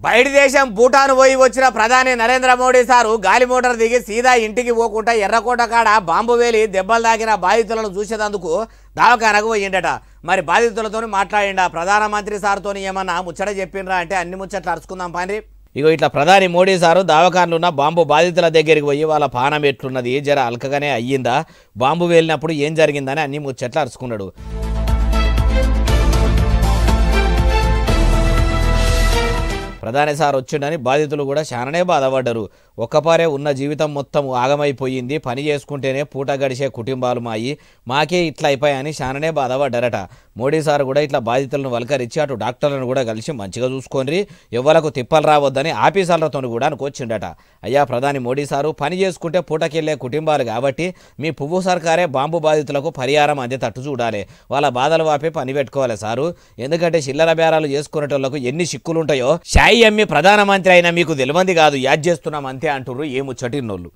బయటి దేశం భూటాన్ పోయి వచ్చిన ప్రధాని నరేంద్ర మోడీ సారు గాలి మోటార్ దిగి సీదా ఇంటికి పోకుండా ఎర్రకోట కాడ బాంబు వేలి దెబ్బలు తాకిన బాధితులను చూసేందుకు దవాఖానకు పోయిండట. మరి బాధితులతో మాట్లాడిండా ప్రధానమంత్రి సార్తో ఏమన్నా ముచ్చట చెప్పిండ్రా అంటే అన్ని ముచ్చట్లు అరుచుకుందాం పాండ్రి. ఇగో ఇట్లా ప్రధాని మోడీ సారు దవాఖానలో ఉన్న బాంబు బాధితుల దగ్గరికి పోయి వాళ్ళ పానం ఎట్లున్నది, జర అల్కగానే అయ్యిందా, బాంబు వేలినప్పుడు ఏం జరిగిందని అన్ని ముచ్చట్లు అరుచుకున్నాడు. ప్రధాని సార్ వచ్చిండని బాధితులు కూడా చాలానే బాధపడ్డారు. ఒక్కపారే ఉన్న జీవితం మొత్తం ఆగమైపోయింది, పని చేసుకుంటేనే పూట గడిచే కుటుంబాలు మాకే ఇట్లా అయిపోయాయని చాలానే బాధపడ్డారట. మోడీ సార్ కూడా ఇట్లా బాధితులను వలకరించి అటు డాక్టర్లను కూడా కలిసి మంచిగా చూసుకొని ఎవ్వలకు తిప్పలు రావద్దని ఆఫీసర్లతో కూడా అనుకొచ్చిండట. అయ్యా ప్రధాని మోడీ సారు, పని చేసుకుంటే పూటకెళ్లే కుటుంబాలు కాబట్టి మీ పువ్వు సర్కారే బాంబు బాధితులకు పరిహారం అందేటట్టు చూడాలి, వాళ్ళ బాధలు వాపి పని పెట్టుకోవాలి సారు. ఎందుకంటే చిల్లర బేరాలు చేసుకునేటోళ్లకు ఎన్ని చిక్కులుంటాయో షాయి అమ్మి ప్రధానమంత్రి అయినా మీకు తెలియంది కాదు, యాద్ చేస్తున్నాం అంతే అంటుర్రు ఏ ముచ్చటిన్నోళ్ళు.